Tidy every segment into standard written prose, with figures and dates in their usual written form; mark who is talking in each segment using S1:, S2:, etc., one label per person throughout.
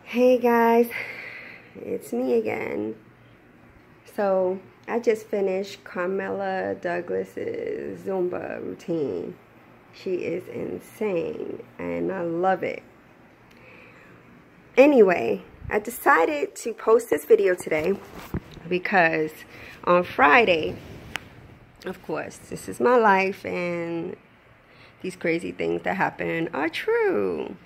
S1: Hey guys, it's me again. So I just finished Carmela Douglas's Zumba routine. She is insane and I love it. Anyway, I decided to post this video today because on Friday, of course, this is my life and these crazy things that happen are true.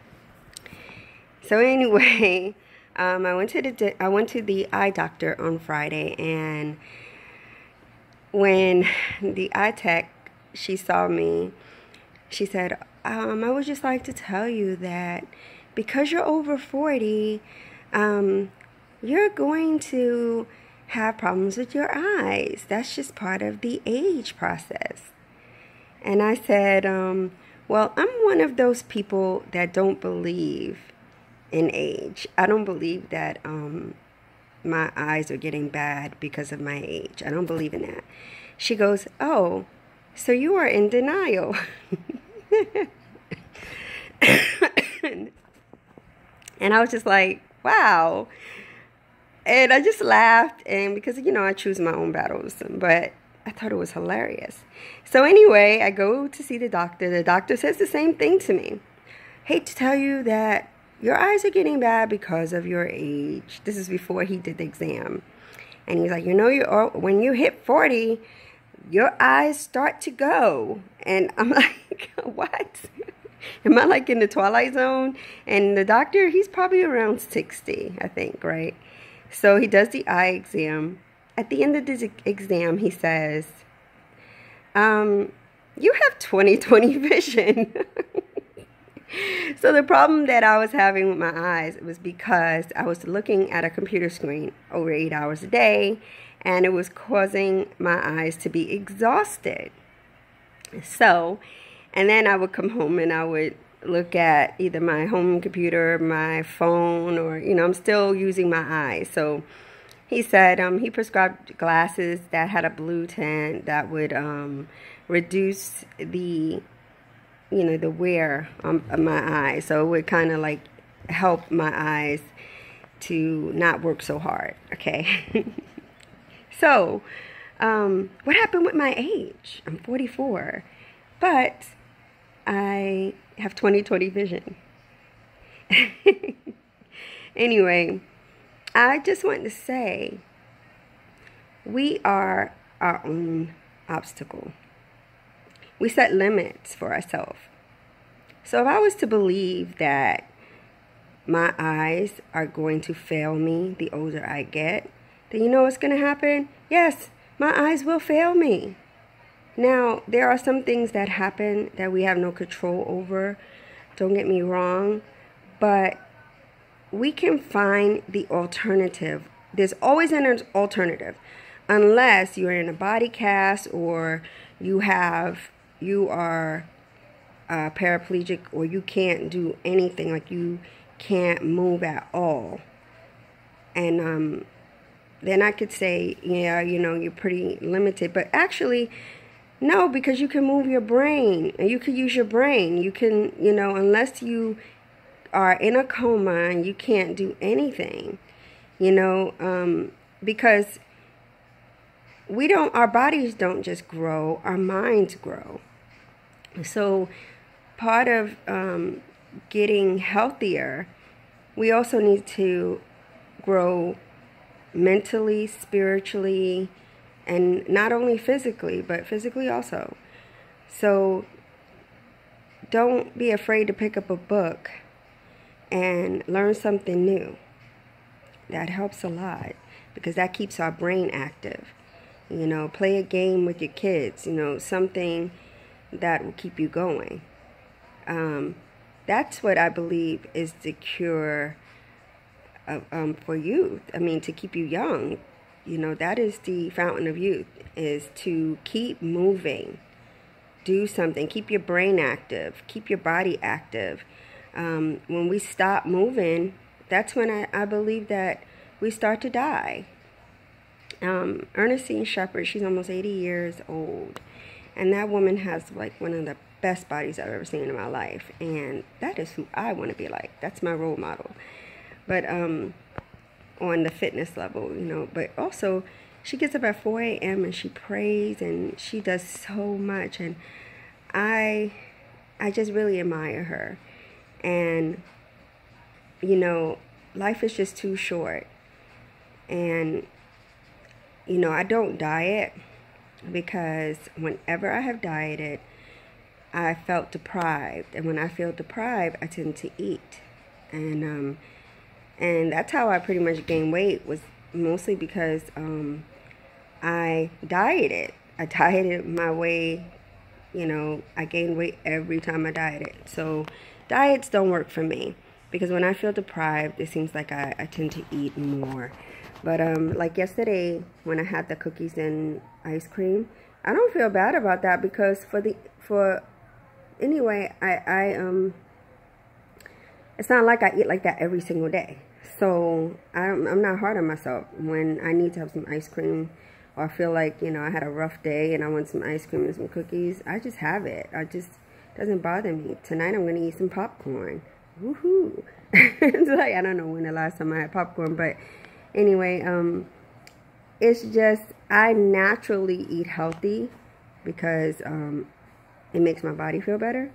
S1: So anyway, I went to the eye doctor on Friday, and when the eye tech, she saw me, she said, I would just like to tell you that because you're over 40, you're going to have problems with your eyes. That's just part of the age process. And I said, well, I'm one of those people that don't believe in age. I don't believe that my eyes are getting bad because of my age. I don't believe in that. She goes, oh, so you are in denial. And I was just like, wow. And I just laughed, and because, I choose my own battles, but I thought it was hilarious. So anyway, I go to see the doctor. The doctor says the same thing to me. Hate to tell you that your eyes are getting bad because of your age. This is before he did the exam. And he's like, when you hit 40, your eyes start to go. And I'm like, what? Am I like in the Twilight Zone? And the doctor, he's probably around 60, I think, right? So he does the eye exam. At the end of the exam, he says, you have 20/20 vision. So the problem that I was having with my eyes was because I was looking at a computer screen over 8 hours a day, and it was causing my eyes to be exhausted. So, and then I would come home and I would look at either my home computer, my phone, or, I'm still using my eyes. So he said he prescribed glasses that had a blue tint that would reduce the the wear on my eyes. So it would kind of like help my eyes to not work so hard, okay? So, what happened with my age? I'm 44, but I have 20/20 vision. Anyway, I just want to say we are our own obstacle. We set limits for ourselves. So if I was to believe that my eyes are going to fail me the older I get, then you know what's going to happen? Yes, my eyes will fail me. Now, there are some things that happen that we have no control over. Don't get me wrong. But we can find the alternative. There's always an alternative. Unless you're in a body cast or you are paraplegic or you can't do anything, like you can't move at all. And then I could say, yeah, you're pretty limited. But actually, no, because you can move your brain and you can use your brain. You can, unless you are in a coma and you can't do anything, because our bodies don't just grow, our minds grow. So part of getting healthier, we also need to grow mentally, spiritually, and not only physically, but physically also. So don't be afraid to pick up a book and learn something new. That helps a lot because that keeps our brain active. Play a game with your kids, something that will keep you going. That's what I believe is the cure for youth. To keep you young. That is the fountain of youth, is to keep moving. Do something. Keep your brain active. Keep your body active. When we stop moving, that's when I believe that we start to die. Ernestine Shepard, she's almost 80 years old. And that woman has like one of the best bodies I've ever seen in my life. And that is who I want to be like. That's my role model. but on the fitness level, you know. But also, she gets up at 4 a.m. and she prays and she does so much, and I just really admire her. And you know, life is just too short. And you know, I don't diet because whenever I have dieted, I felt deprived, and when I feel deprived, I tend to eat, and that's how I pretty much gained weight, was mostly because I dieted. I dieted my way, you know. I gained weight every time I dieted. So diets don't work for me because when I feel deprived, it seems like I tend to eat more. But like yesterday when I had the cookies and ice cream, I don't feel bad about that because anyway, it's not like I eat like that every single day. So I'm not hard on myself. When I need to have some ice cream, or I feel like, you know, I had a rough day and I want some ice cream and some cookies, I just have it. Doesn't bother me. Tonight I'm going to eat some popcorn. Woohoo. It's like, I don't know when the last time I had popcorn, but anyway, it's just, I naturally eat healthy because it makes my body feel better.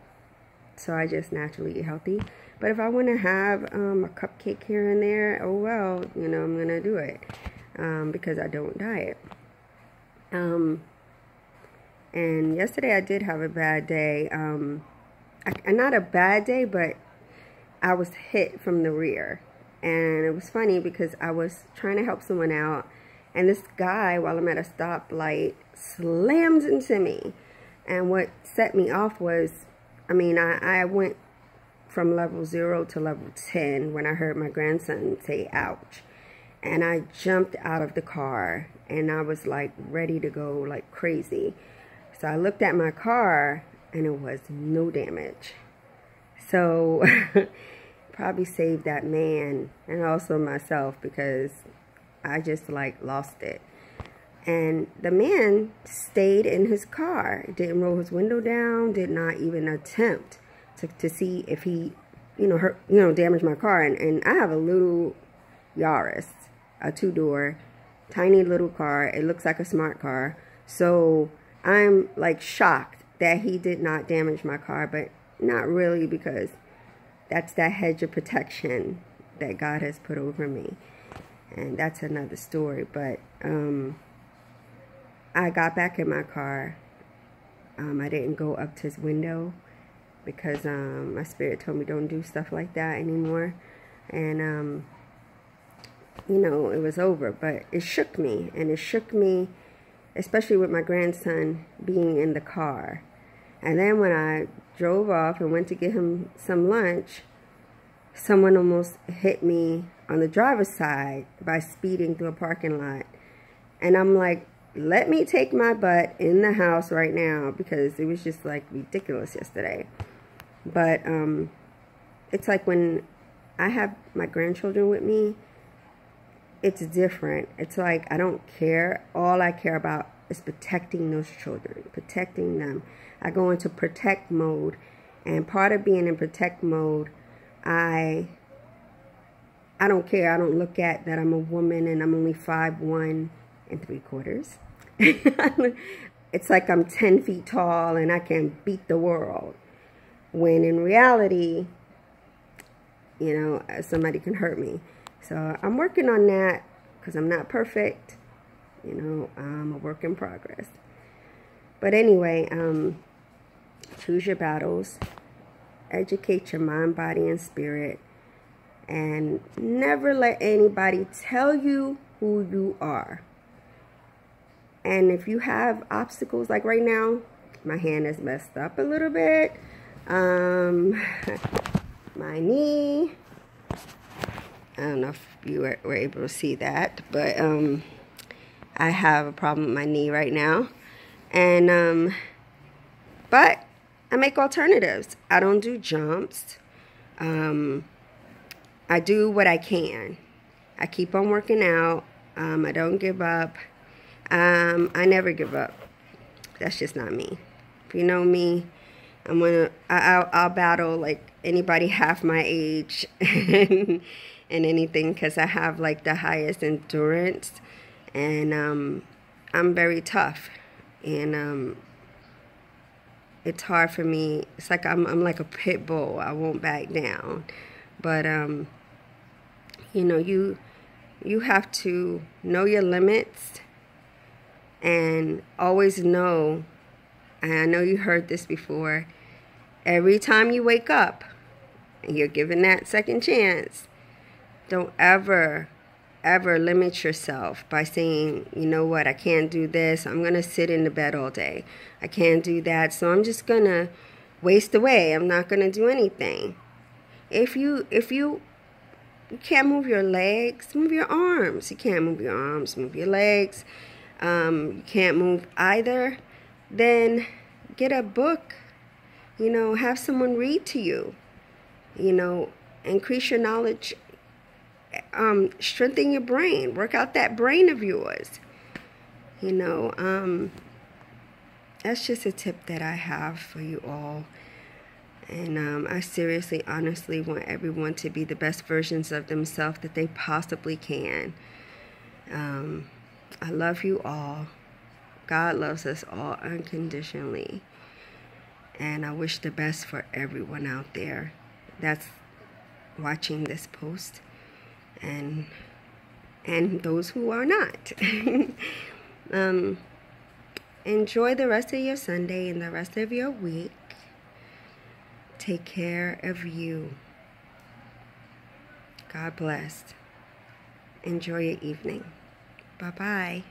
S1: So I just naturally eat healthy. But if I want to have a cupcake here and there, oh well, you know, I'm going to do it because I don't diet. And yesterday I did have a bad day. Not a bad day, but I was hit from the rear. And it was funny because I was trying to help someone out, and this guy, while I'm at a stoplight, slams into me. And what set me off was, I mean, I went from level 0 to level 10 when I heard my grandson say, ouch. And I jumped out of the car, and I was like ready to go like crazy. So I looked at my car, and it was no damage. So probably saved that man and also myself because I just like lost it. And the man stayed in his car, didn't roll his window down, did not even attempt to see if he, damaged my car. And I have a little Yaris, a 2-door, tiny little car. It looks like a smart car. So I'm like shocked that he did not damage my car, but not really, because that's that hedge of protection that God has put over me. And that's another story. But I got back in my car. I didn't go up to his window because my spirit told me don't do stuff like that anymore. And, it was over. But it shook me. And it shook me, especially with my grandson being in the car. And then when I drove off and went to get him some lunch, someone almost hit me on the driver's side by speeding through a parking lot. And I'm like, let me take my butt in the house right now, because it was just like ridiculous yesterday. But it's like when I have my grandchildren with me, it's different. It's like I don't care. All I care about is protecting those children, protecting them. I go into protect mode, and part of being in protect mode, I don't care. I don't look at that I'm a woman and I'm only 5'1" and 3/4. It's like I'm 10 feet tall and I can beat the world. When in reality, somebody can hurt me. So I'm working on that because I'm not perfect. I'm a work in progress. But anyway, choose your battles. Educate your mind, body, and spirit. And never let anybody tell you who you are. And if you have obstacles, like right now, my hand is messed up a little bit. My knee. I don't know if you were able to see that, but I have a problem with my knee right now. And but I make alternatives. I don't do jumps. I do what I can. I keep on working out. I don't give up. I never give up. That's just not me. If you know me, I'll battle like anybody half my age. in anything because I have like the highest endurance, and I'm very tough, and it's hard for me. It's like I'm like a pit bull. I won't back down, but you know, you have to know your limits and always know. And I know you heard this before. Every time you wake up and you're given that second chance, don't ever limit yourself by saying, you know what, I can't do this. I'm going to sit in the bed all day. I can't do that. So I'm just going to waste away. I'm not going to do anything. If you can't move your legs, move your arms. You can't move your arms, move your legs. You can't move either. Then get a book. You know, have someone read to you. You know, increase your knowledge. Strengthen your brain. Work out that brain of yours. You know, that's just a tip that I have for you all. And I seriously, honestly want everyone to be the best versions of themselves that they possibly can. I love you all. God loves us all unconditionally. And I wish the best for everyone out there that's watching this post, and those who are not. Enjoy the rest of your Sunday and the rest of your week. Take care of you. God bless. Enjoy your evening. Bye-bye.